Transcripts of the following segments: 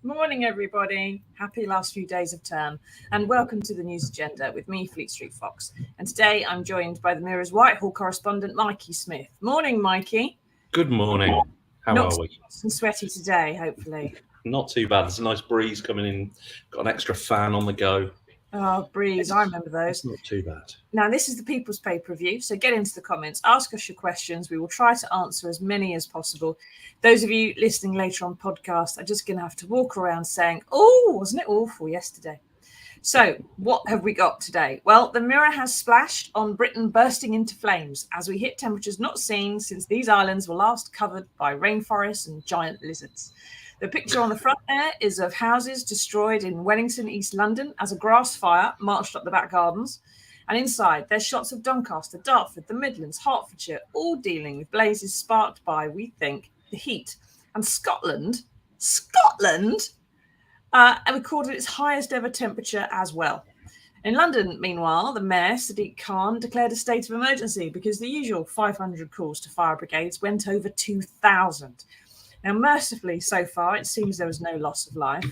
Morning, everybody. Happy last few days of term, and welcome to the News Agenda with me, Fleet Street Fox. And today I'm joined by the Mirror's Whitehall correspondent, Mikey Smith. Morning, Mikey. Good morning. How Not are we? Not and sweaty today, hopefully. Not too bad. There's a nice breeze coming in. Got an extra fan on the go. Oh, breeze. I remember those. It's not too bad. Now, this is the People's Pay-Per-View, so get into the comments. Ask us your questions. We will try to answer as many as possible. Those of you listening later on podcast are just going to have to walk around saying, oh, wasn't it awful yesterday? So what have we got today? Well, the Mirror has splashed on Britain bursting into flames as we hit temperatures not seen since these islands were last covered by rainforests and giant lizards. The picture on the front there is of houses destroyed in Wellington, East London, as a grass fire marched up the back gardens. And inside, there's shots of Doncaster, Dartford, the Midlands, Hertfordshire, all dealing with blazes sparked by, we think, the heat. And Scotland, recorded its highest ever temperature as well. In London, meanwhile, the Mayor, Sadiq Khan, declared a state of emergency because the usual 500 calls to fire brigades went over 2,000. Now, mercifully, so far, it seems there was no loss of life.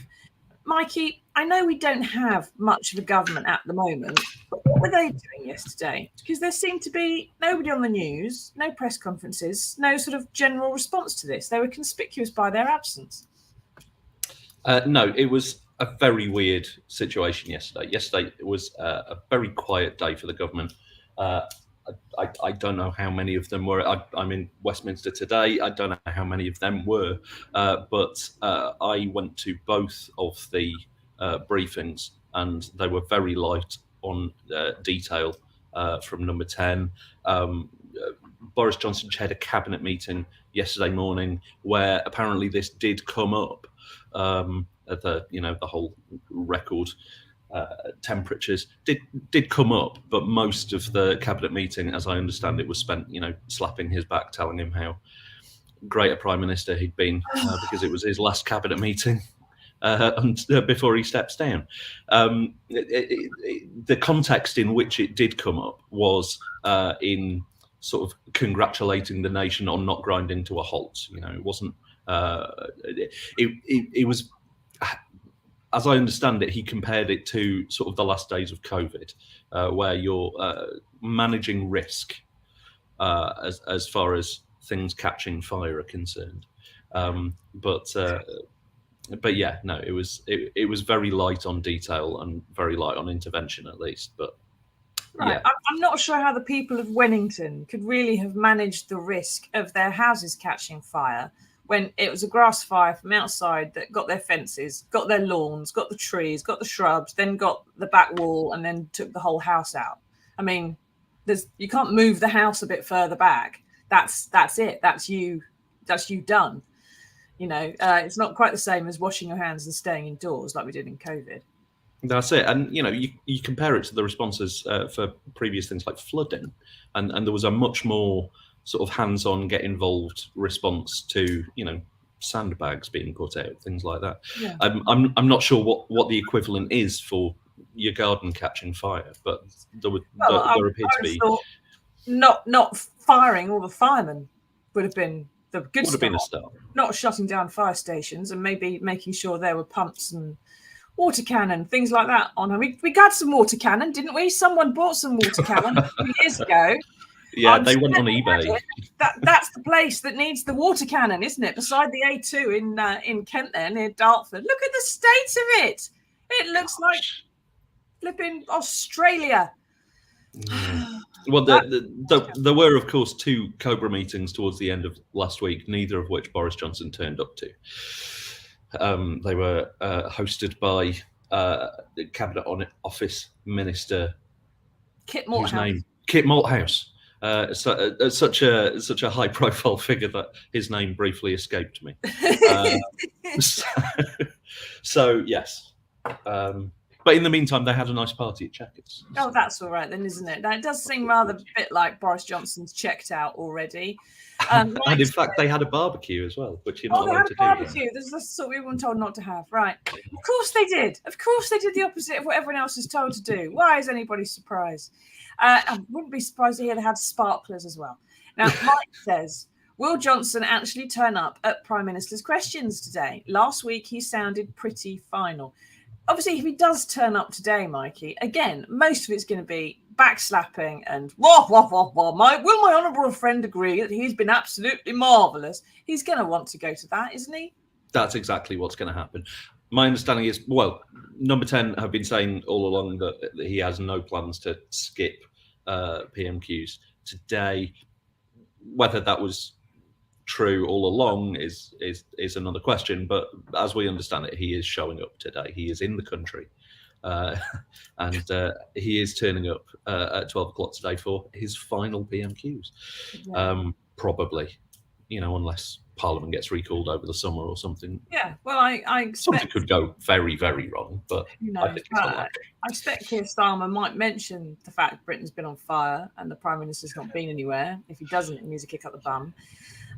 Mikey, I know we don't have much of a government at the moment, but what were they doing yesterday? Because there seemed to be nobody on the news, no press conferences, no sort of general response to this. They were conspicuous by their absence. No, it was a very weird situation yesterday. Yesterday it was a very quiet day for the government. I don't know how many of them were. I'm in Westminster today. I don't know how many of them were, but I went to both of the briefings, and they were very light on detail from number 10. Boris Johnson chaired a cabinet meeting yesterday morning where apparently this did come up. The whole record temperatures did come up, but most of the cabinet meeting, as I understand it, was spent, slapping his back, telling him how great a prime minister he'd been because it was his last cabinet meeting before he steps down. The context in which it did come up was in sort of congratulating the nation on not grinding to a halt. It wasn't. It was. As I understand it, he compared it to sort of the last days of COVID, where you're managing risk as far as things catching fire are concerned. But yeah, no, it was very light on detail and very light on intervention, at least. But right, yeah. I'm not sure how the people of Wellington could really have managed the risk of their houses catching fire when it was a grass fire from outside that got their fences, got their lawns, got the trees, got the shrubs, then got the back wall, and then took the whole house out. I mean, You can't move the house a bit further back. That's it. That's you done. It's not quite the same as washing your hands and staying indoors like we did in COVID. That's it. And, you compare it to the responses for previous things like flooding, and there was a much more sort of hands-on, get involved response to, sandbags being put out, things like that. Yeah. I'm not sure what the equivalent is for your garden catching fire, but there appeared to be... Not firing all the firemen would have been the good start. Been a start. Not shutting down fire stations, and maybe making sure there were pumps and water cannon, things like that on. We got some water cannon, didn't we? Someone bought some water cannon a few years ago. Yeah, they went on eBay. That's the place that needs the water cannon, isn't it? Beside the A2 in Kent there, near Dartford. Look at the state of it. It looks like flipping Australia. Yeah. Well, there were, of course, 2 Cobra meetings towards the end of last week, neither of which Boris Johnson turned up to. They were hosted by Cabinet Office Minister Kit Malthouse. Kit Malthouse. Such a high-profile figure that his name briefly escaped me. So yes. But in the meantime, they had a nice party at Chequers. Oh, that's all right then, isn't it? Now, it does seem rather a bit like Boris Johnson's checked out already. And in fact, they had a barbecue as well, which you're not allowed to do. Oh, they had a barbecue. This is the sort we were told not to have. Right. Of course they did. Of course they did the opposite of what everyone else is told to do. Why is anybody surprised? I wouldn't be surprised to hear they had sparklers as well. Now, Mike says, will Johnson actually turn up at Prime Minister's questions today? Last week, he sounded pretty final. Obviously, if he does turn up today, Mikey, again, most of it's going to be backslapping and wah, wah, wah, wah. Will my honourable friend agree that he's been absolutely marvellous? He's going to want to go to that, isn't he? That's exactly what's going to happen. My understanding is, well, Number 10 have been saying all along that he has no plans to skip PMQs today. Whether that was true all along is another question, but as we understand it, he is showing up today. He is in the country, and he is turning up at 12 o'clock today for his final PMQs. Yeah. Probably, unless Parliament gets recalled over the summer or something. Yeah, well, I expect something could go very, very wrong, but I think it's I expect Keir Starmer might mention the fact Britain's been on fire and the Prime Minister's not been anywhere. If he doesn't, he needs a kick up the bum.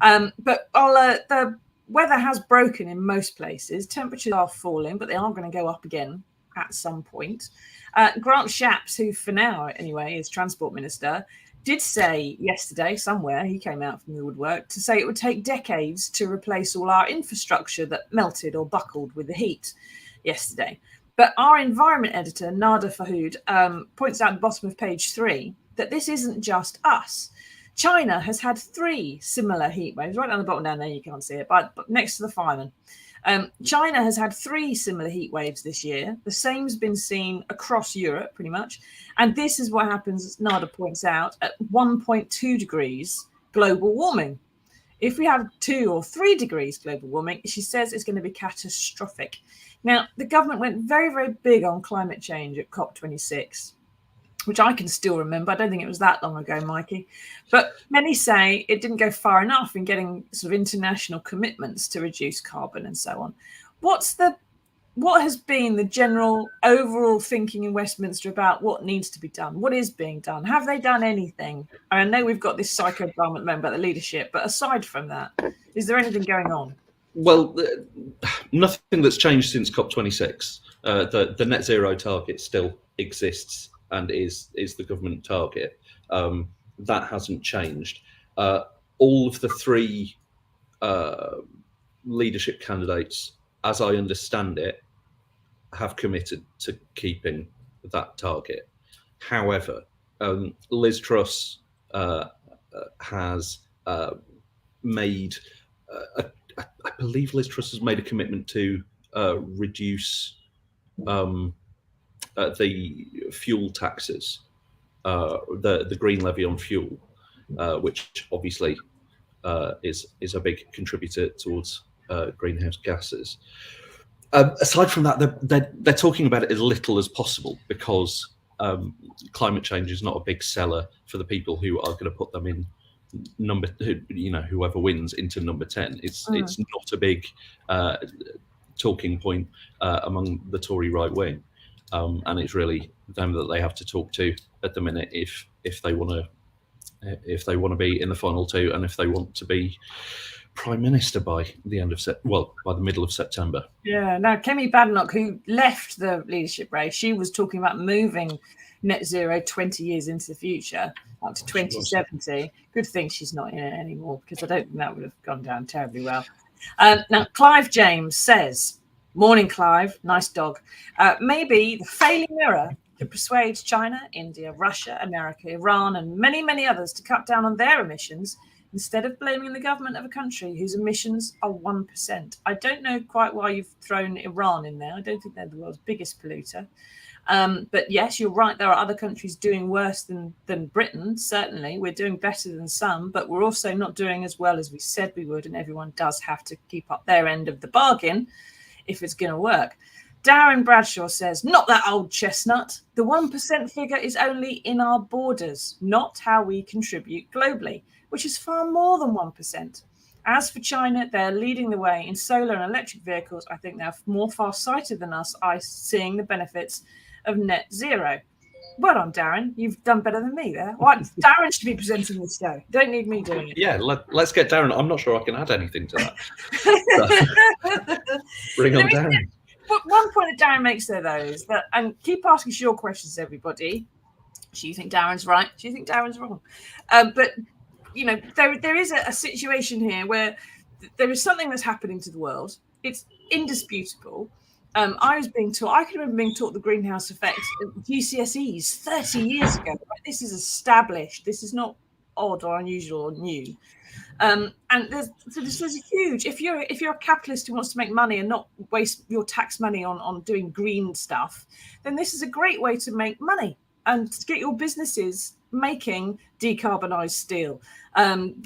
But the weather has broken in most places. Temperatures are falling, but they are going to go up again at some point. Grant Shapps, who for now anyway is Transport Minister, did say yesterday somewhere, he came out from the woodwork, to say it would take decades to replace all our infrastructure that melted or buckled with the heat yesterday. But our environment editor, Nada Fahoud, points out at the bottom of page 3 that this isn't just us. China has had 3 similar heat waves, right down the bottom down there, you can't see it, but next to the fireman. China has had 3 similar heat waves this year. The same's been seen across Europe, pretty much. And this is what happens, as Nada points out, at 1.2 degrees global warming. If we have 2 or 3 degrees global warming, she says it's going to be catastrophic. Now, the government went very, very big on climate change at COP26, which I can still remember. I don't think it was that long ago, Mikey. But many say it didn't go far enough in getting sort of international commitments to reduce carbon and so on. What has been the general overall thinking in Westminster about what needs to be done? What is being done? Have they done anything? I know we've got this psycho drama at the moment about the leadership, but aside from that, is there anything going on? Well, nothing that's changed since COP26. The net zero target still exists and is the government target. That hasn't changed. All of the 3 leadership candidates, as I understand it, have committed to keeping that target. However, Liz Truss has made, I believe Liz Truss has made a commitment to reduce the fuel taxes, the green levy on fuel, which obviously is a big contributor towards greenhouse gases. Aside from that, they're talking about it as little as possible because climate change is not a big seller for the people who are going to put them in whoever wins into number 10. It's not a big talking point among the Tory right wing, and it's really them that they have to talk to at the minute if they want to be in the final two, and if they want to be Prime Minister by the middle of September. Yeah. Now, Kemi Badenoch, who left the leadership race, she was talking about moving net zero 20 years into the future, up to 2070. Good thing she's not in it anymore, because I don't think that would have gone down terribly well. Now, Clive James says, morning, Clive, nice dog. Maybe the failing mirror to persuade China, India, Russia, America, Iran, and many, many others to cut down on their emissions instead of blaming the government of a country whose emissions are 1%. I don't know quite why you've thrown Iran in there. I don't think they're the world's biggest polluter. But yes, you're right. There are other countries doing worse than Britain. Certainly, we're doing better than some, but we're also not doing as well as we said we would. And everyone does have to keep up their end of the bargain if it's going to work. Darren Bradshaw says, not that old chestnut. The 1% figure is only in our borders, not how we contribute globally, which is far more than 1%. As for China, they're leading the way in solar and electric vehicles. I think they're more far-sighted than us, seeing the benefits of net zero. Well done, Darren. You've done better than me there. Well, Darren should be presenting this show. Don't need me doing it. Yeah, let's get Darren. I'm not sure I can add anything to that. Bring on Darren. One point that Darren makes there, though, is that, and keep asking your questions, everybody. Do you think Darren's right? Do you think Darren's wrong? But, there is a situation here where there is something that's happening to the world. It's indisputable. I was being taught, I can remember being taught the greenhouse effect at GCSEs 30 years ago. Right? This is established. This is not odd or unusual or new. And there's a huge, if you're a capitalist who wants to make money and not waste your tax money on doing green stuff, then this is a great way to make money and to get your businesses making decarbonised steel,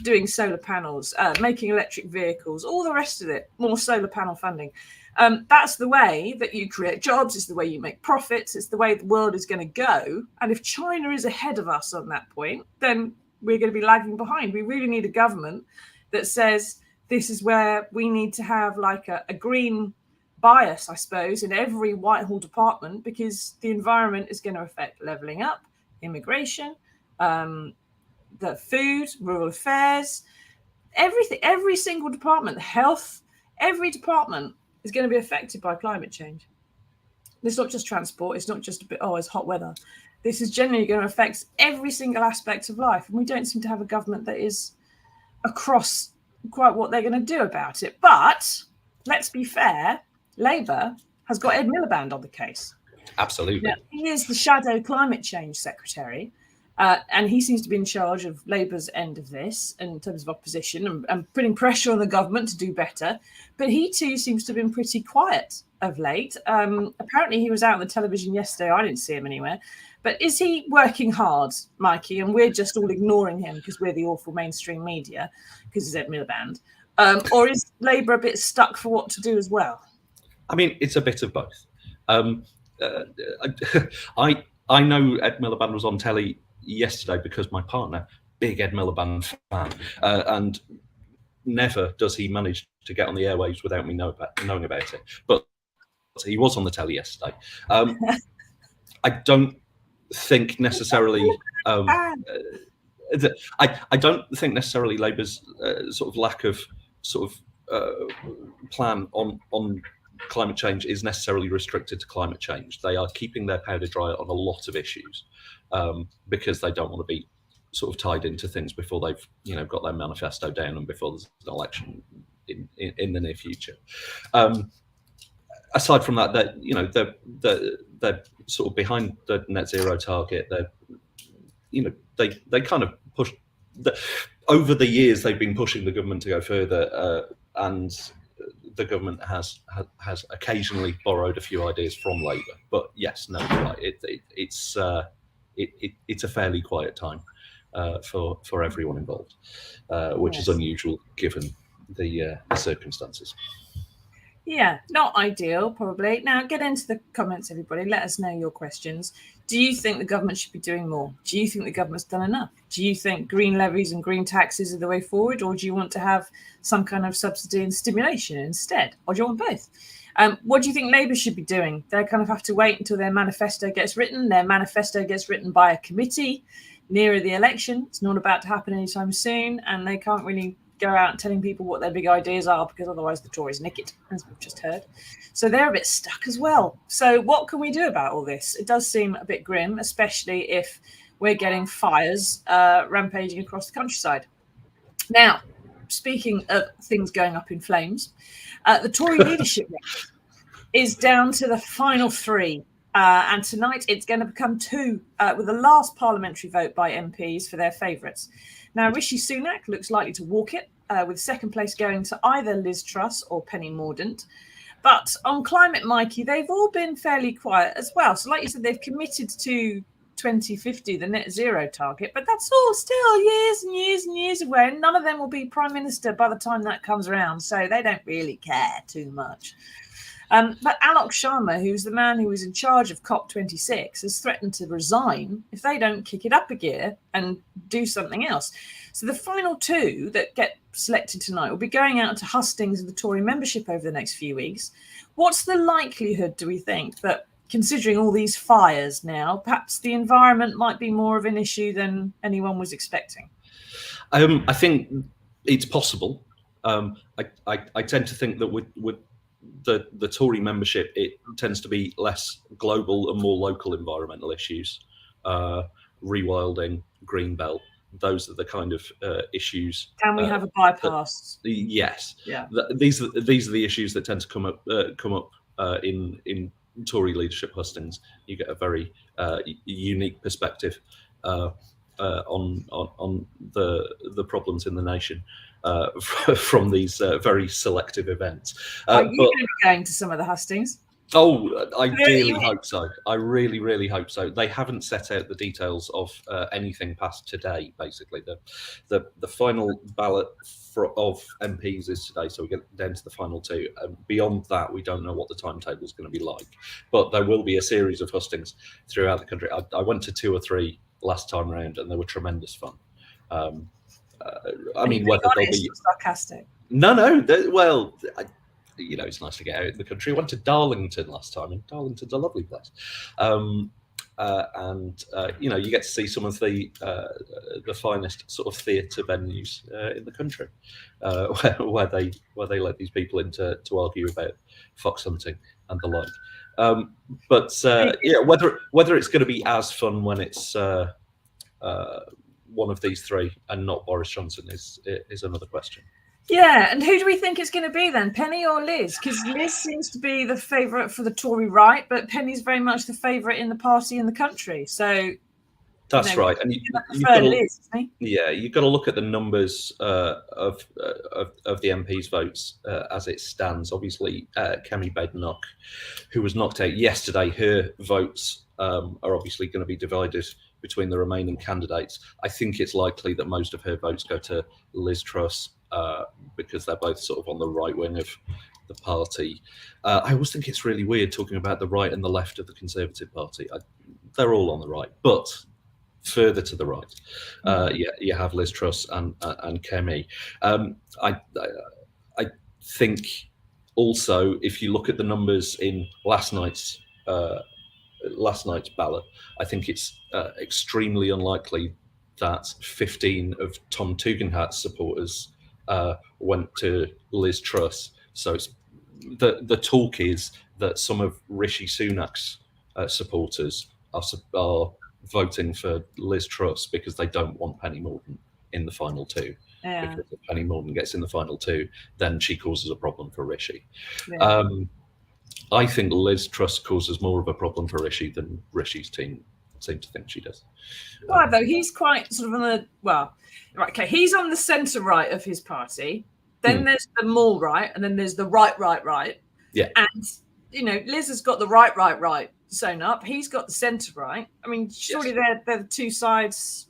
doing solar panels, making electric vehicles, all the rest of it, more solar panel funding. That's the way that you create jobs. It's the way you make profits. It's the way the world is going to go. And if China is ahead of us on that point, then we're going to be lagging behind. We really need a government that says this is where we need to have like a green bias, I suppose, in every Whitehall department, because the environment is going to affect levelling up, immigration, the food, rural affairs, everything, every single department, health, every department is going to be affected by climate change. It's not just transport. It's not just it's hot weather. This is generally going to affect every single aspect of life. And we don't seem to have a government that is across quite what they're going to do about it. But let's be fair, Labour has got Ed Miliband on the case. Absolutely. Now, he is the shadow climate change secretary. And he seems to be in charge of Labour's end of this in terms of opposition and putting pressure on the government to do better. But he too seems to have been pretty quiet of late. Apparently he was out on the television yesterday. I didn't see him anywhere. But is he working hard, Mikey? And we're just all ignoring him because we're the awful mainstream media because he's Ed Miliband. Or is Labour a bit stuck for what to do as well? I mean, it's a bit of both. I know Ed Miliband was on telly yesterday because my partner, big Ed Miliband fan, and never does he manage to get on the airwaves without me knowing about it. But he was on the telly yesterday. I don't think necessarily. I don't think necessarily Labour's sort of lack of plan on climate change is necessarily restricted to climate change. They are keeping their powder dry on a lot of issues because they don't want to be sort of tied into things before they've got their manifesto down and before there's an election in the near future. Aside from that, they're sort of behind the net zero target. They kind of push over the years. They've been pushing the government to go further, and the government has occasionally borrowed a few ideas from Labour. But yes, no, you're right. It's a fairly quiet time for everyone involved, which is unusual given the circumstances. Yeah, not ideal, probably. Now, get into the comments, everybody. Let us know your questions. Do you think the government should be doing more? Do you think the government's done enough? Do you think green levies and green taxes are the way forward? Or do you want to have some kind of subsidy and stimulation instead? Or do you want both? What do you think Labour should be doing? They kind of have to wait until their manifesto gets written. Their manifesto gets written by a committee nearer the election. It's not about to happen anytime soon. And they can't really go out telling people what their big ideas are, because otherwise the Tories nick it, as we've just heard. So they're a bit stuck as well. So what can we do about all this? It does seem a bit grim, especially if we're getting fires rampaging across the countryside. Now, speaking of things going up in flames, the Tory leadership race is down to the final three. And tonight it's going to become two, with the last parliamentary vote by MPs for their favourites. Now, Rishi Sunak looks likely to walk it, with second place going to either Liz Truss or Penny Mordaunt. But on climate, Mikey, they've all been fairly quiet as well. So like you said, they've committed to 2050, the net zero target, but that's all still years and years and years away. And none of them will be prime minister by the time that comes around. So they don't really care too much. But Alok Sharma, who's the man who was in charge of COP26, has threatened to resign if they don't kick it up a gear and do something else. So the final two that get selected tonight will be going out to hustings of the Tory membership over the next few weeks. What's the likelihood, do we think, that considering all these fires now, perhaps the environment might be more of an issue than anyone was expecting? I think it's possible. I tend to think that with the Tory membership, it tends to be less global and more local environmental issues, rewilding, greenbelt. Those are the kind of issues. Can we have a bypass? Yes. Yeah. These are the issues that tend to come up in Tory leadership hustings. You get a very unique perspective on the problems in the nation from these very selective events. Are you going to be going to some of the hustings? Oh, I really hope so. I really, really hope so. They haven't set out the details of anything past today. Basically, the final ballot of MPs is today, so we get down to the final two. Beyond that, we don't know what the timetable is going to be like. But there will be a series of hustings throughout the country. I went to 2 or 3 last time round, and they were tremendous fun. I mean, whether they'll be sarcastic. No. Well, it's nice to get out in the country. I went to Darlington last time, and Darlington's a lovely place. You get to see some of the finest sort of theatre venues in the country, where they let these people in to argue about fox hunting and the like. Whether it's going to be as fun when it's one of these three and not Boris Johnson is another question. Yeah, and who do we think it's going to be then, Penny or Liz? Because Liz seems to be the favourite for the Tory right, but Penny's very much the favourite in the party in the country. So that's right, and you've got to look at the numbers of the MPs' votes as it stands. Obviously, Kemi Badenoch, who was knocked out yesterday, her votes are obviously going to be divided between the remaining candidates. I think it's likely that most of her votes go to Liz Truss, because they're both sort of on the right wing of the party. I always think it's really weird talking about the right and the left of the Conservative Party. They're all on the right, but further to the right, you have Liz Truss and Kemi. I think also, if you look at the numbers in last night's ballot, I think it's extremely unlikely that 15 of Tom Tugendhat's supporters went to Liz Truss. So it's the talk is that some of Rishi Sunak's supporters are voting for Liz Truss because they don't want Penny Mordaunt in the final two. Yeah. Because if Penny Mordaunt gets in the final two, then she causes a problem for Rishi. Yeah. I think Liz Truss causes more of a problem for Rishi than Rishi's team seem to think she does. Why though? He's quite sort of on the he's on the centre right of his party. Then there's the more right, and then there's the right. Yeah. And Liz has got the right sewn up. He's got the centre right. I mean, surely they're the two sides.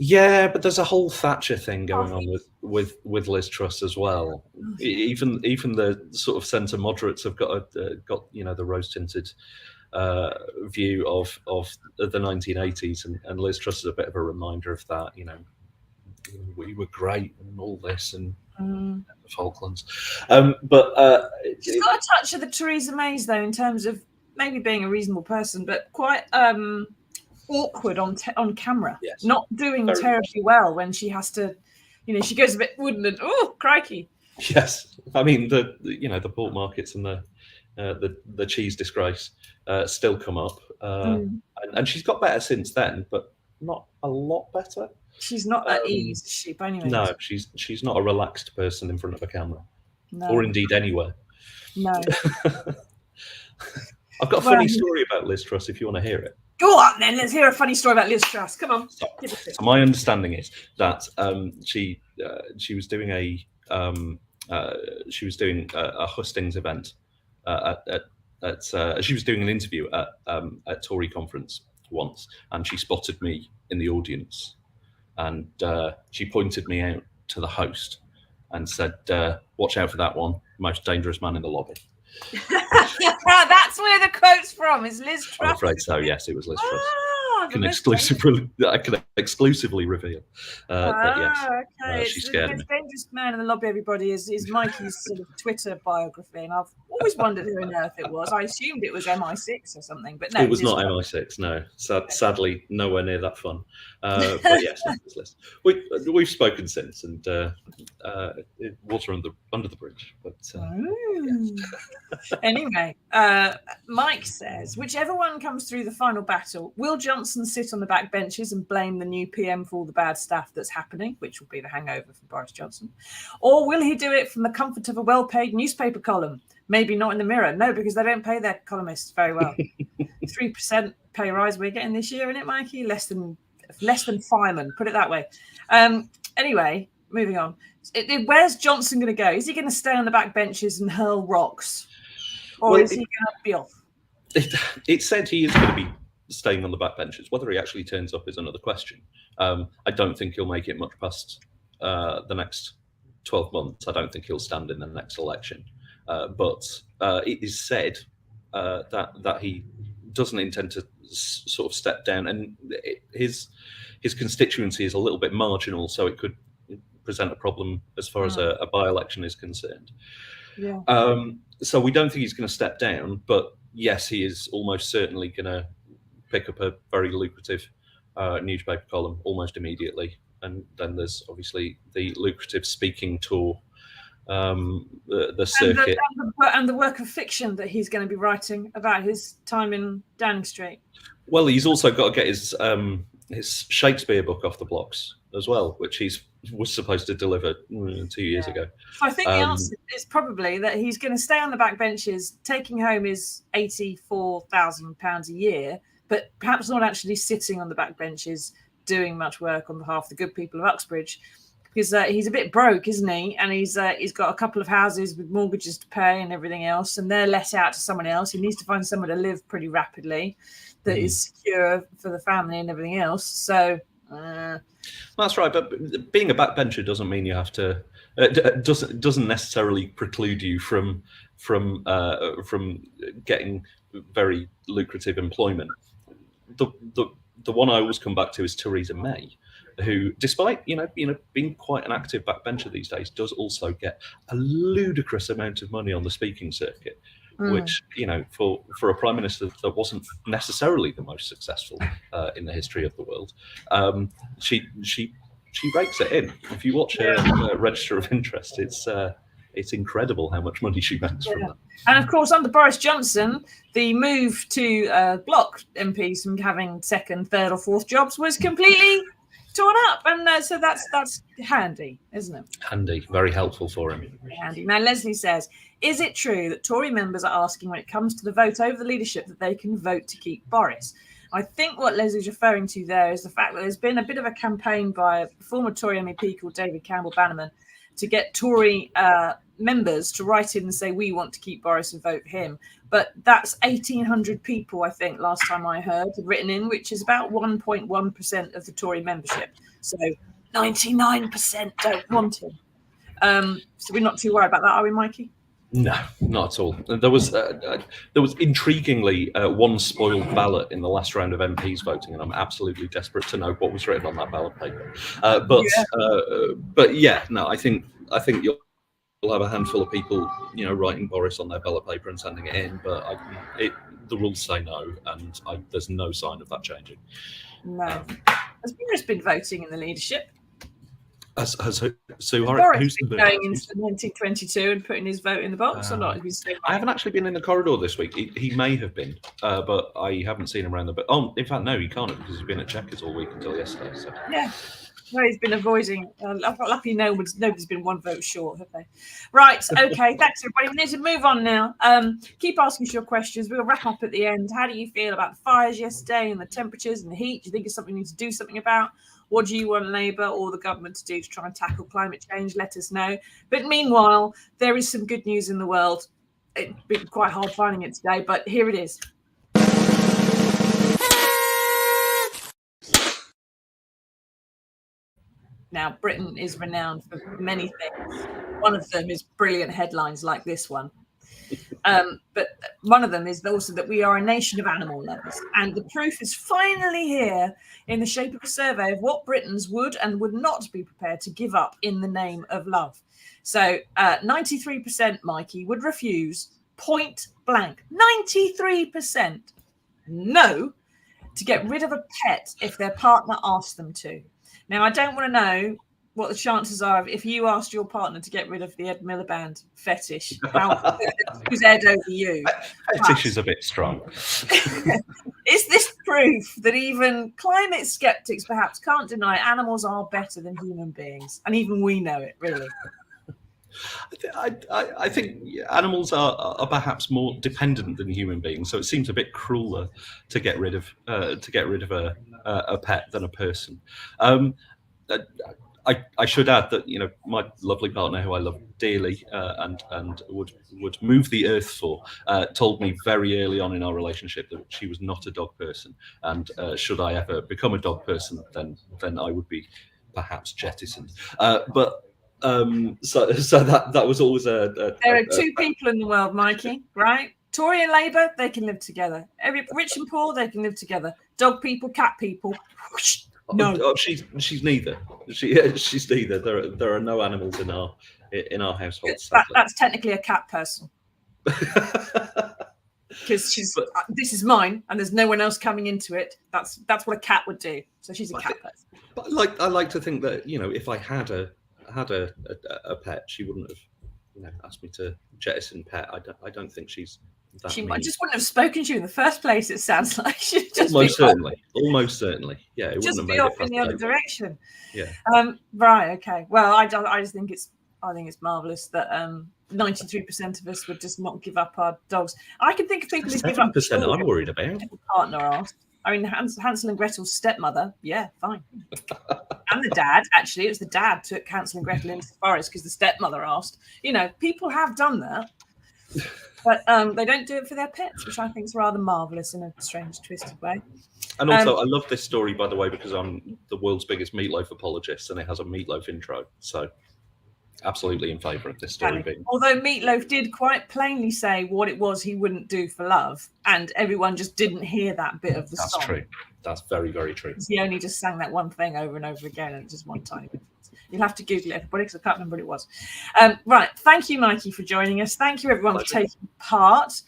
Yeah, but there's a whole Thatcher thing going on with Liz Truss as well. Even the sort of centre moderates have got the rose tinted view of the 1980s, and Liz Truss is a bit of a reminder of that. We were great and all this and the Falklands, but she's got a touch of the Theresa May's though, in terms of maybe being a reasonable person, but quite awkward on camera. Yes. Not doing terribly well when she has to, she goes a bit wooden and oh crikey. Yes, I mean the pork markets and the cheese disgrace still come up, and she's got better since then, but not a lot better. She's not at ease, is she, by any means? No, she's not a relaxed person in front of a camera, no. Or indeed anywhere. No. I've got a funny story about Liz Truss if you want to hear it. Go on then, let's hear a funny story about Liz Truss. Come on. So my understanding is that she was doing a hustings event she was doing an interview at Tory conference once, and she spotted me in the audience, and she pointed me out to the host and said, "Watch out for that one, most dangerous man in the lobby." That's where the quote's from. Is Liz Truss? I'm afraid so. Yes, it was Liz Truss. I can exclusively reveal. But yes, she scared me. The most dangerous man in the lobby, everybody, is Mikey's sort of Twitter biography, and I've always wondered who on earth it was. I assumed it was MI6 or something, but no, it was not MI6. No, sadly, nowhere near that fun. But yes, it was Liz. We've spoken since, and water under the bridge. But anyway, Mike says, whichever one comes through the final battle, will Johnson sit on the back benches and blame the new PM for all the bad stuff that's happening, which will be the hangover for Boris Johnson? Or will he do it from the comfort of a well-paid newspaper column? Maybe not in the Mirror. No, because they don't pay their columnists very well. 3% pay rise we're getting this year, isn't it, Mikey? Less than firemen, put it that way. Anyway, moving on. Where's Johnson going to go? Is he going to stay on the back benches and hurl rocks? Or is he going to be off? It said he is going to be staying on the back benches. Whether he actually turns up is another question. I don't think he'll make it much past the next 12 months. I don't think he'll stand in the next election. But it is said that he doesn't intend to sort of step down, and his constituency is a little bit marginal, so it could present a problem as far as a by-election is concerned. Yeah. So we don't think he's going to step down, but yes, he is almost certainly going to pick up a very lucrative newspaper column almost immediately. And then there's obviously the lucrative speaking tour, the circuit. And the work of fiction that he's going to be writing about his time in Downing Street. Well, he's also got to get his Shakespeare book off the blocks as well, which he was supposed to deliver 2 years ago. So I think the answer is probably that he's going to stay on the back benches, taking home his £84,000 a year, but perhaps not actually sitting on the back benches doing much work on behalf of the good people of Uxbridge, because he's a bit broke, isn't he? And he's got a couple of houses with mortgages to pay and everything else, and they're let out to someone else. He needs to find somewhere to live pretty rapidly that is secure for the family and everything else. So that's right. But being a backbencher doesn't mean you have to. Doesn't necessarily preclude you from getting very lucrative employment. The one I always come back to is Theresa May, who, despite being quite an active backbencher these days, does also get a ludicrous amount of money on the speaking circuit, which for a prime minister that wasn't necessarily the most successful in the history of the world, she rakes it in. If you watch her register of interest, it's incredible how much money she makes from that. And of course, under Boris Johnson, the move to block MPs from having second, third, or fourth jobs was completely torn up, and so that's handy, isn't it? Handy, very helpful for him. Handy. Now, Leslie says, is it true that Tory members are asking when it comes to the vote over the leadership that they can vote to keep Boris? I think what Leslie's referring to there is the fact that there's been a bit of a campaign by a former Tory MEP called David Campbell Bannerman to get Tory members to write in and say we want to keep Boris and vote him. But that's 1,800 people, I think, last time I heard, have written in, which is about 1.1% of the Tory membership. So 99% don't want him. So we're not too worried about that, are we, Mikey? No, not at all. There was intriguingingly one spoiled ballot in the last round of MPs voting, and I'm absolutely desperate to know what was written on that ballot paper. But yeah, no, I think you'll have a handful of people, writing Boris on their ballot paper and sending it in. But the rules say no, and there's no sign of that changing. No. Has Boris been voting in the leadership? Has Sue Boris been going into 1922 and putting his vote in the box or not? I haven't actually been in the corridor this week. He may have been, but I haven't seen him around the. Oh, in fact, no, he can't have, because he's been at Chequers all week until yesterday. So. Yeah. Well, he's been avoiding. Luckily, nobody's been one vote short, have they? Right. Okay. Thanks, everybody. We need to move on now. Keep asking us your questions. We'll wrap up at the end. How do you feel about the fires yesterday and the temperatures and the heat? Do you think it's something we need to do something about? What do you want Labour or the government to do to try and tackle climate change? Let us know. But meanwhile, there is some good news in the world. It's been quite hard finding it today, but here it is. Now, Britain is renowned for many things. One of them is brilliant headlines like this one. But one of them is also that we are a nation of animal lovers. And the proof is finally here in the shape of a survey of what Britons would and would not be prepared to give up in the name of love. So 93%, Mikey, would refuse point blank. 93% no to get rid of a pet if their partner asked them to. Now, I don't want to know what the chances are of if you asked your partner to get rid of the Ed Miliband fetish. Who's Ed over you? Fetish is a bit strong. Is this proof that even climate skeptics perhaps can't deny animals are better than human beings? And even we know it, really. I think animals are perhaps more dependent than human beings, so it seems a bit crueler to get rid of a pet than a person. I should add that my lovely partner, who I love dearly and would move the earth for, told me very early on in our relationship that she was not a dog person, and should I ever become a dog person, then I would be perhaps jettisoned. So that was always a. There are two people in the world, Mikey, right? Tory and Labour, they can live together. Rich and poor, they can live together. Dog people, cat people. Whoosh. No, she's neither. She's neither. There are no animals in our household. That's technically a cat person. Because this is mine, and there's no one else coming into it. That's what a cat would do. So she's a cat person. But I like to think that if I had a pet, she wouldn't have asked me to jettison pet. I don't think she's. She just wouldn't have spoken to you in the first place. It sounds like she'd just almost certainly. Yeah, it just wouldn't be have off in the other direction. Yeah. Right. Okay. Well, I just think it's marvelous that 93% of us would just not give up our dogs. I can think of people who give up. 7% I'm worried about. Partner asked. I mean, Hansel and Gretel's stepmother. Yeah, fine. And the dad. Actually, it was the dad took Hansel and Gretel into the forest because the stepmother asked. People have done that. But they don't do it for their pets, which I think is rather marvellous in a strange, twisted way. And also, I love this story, by the way, because I'm the world's biggest meatloaf apologist, and it has a meatloaf intro. So, absolutely in favour of this story being. Although Meatloaf did quite plainly say what it was he wouldn't do for love, and everyone just didn't hear that bit of the song. That's true. That's very, very true. He only just sang that one thing over and over again, and just one tiny bit. You'll have to Google it, everybody, because I can't remember what it was. Right. Thank you, Mikey, for joining us. Thank you, everyone, for taking part.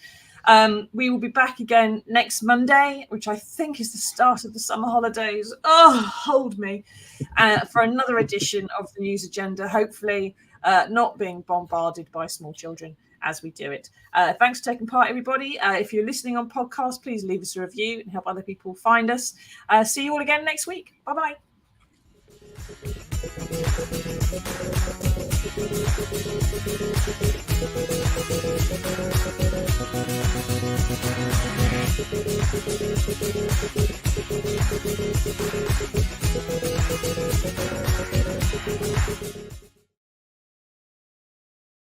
We will be back again next Monday, which I think is the start of the summer holidays. Oh, hold me. For another edition of the News Agenda, hopefully not being bombarded by small children as we do it. Thanks for taking part, everybody. If you're listening on podcast, please leave us a review and help other people find us. See you all again next week. Bye-bye. Thank you.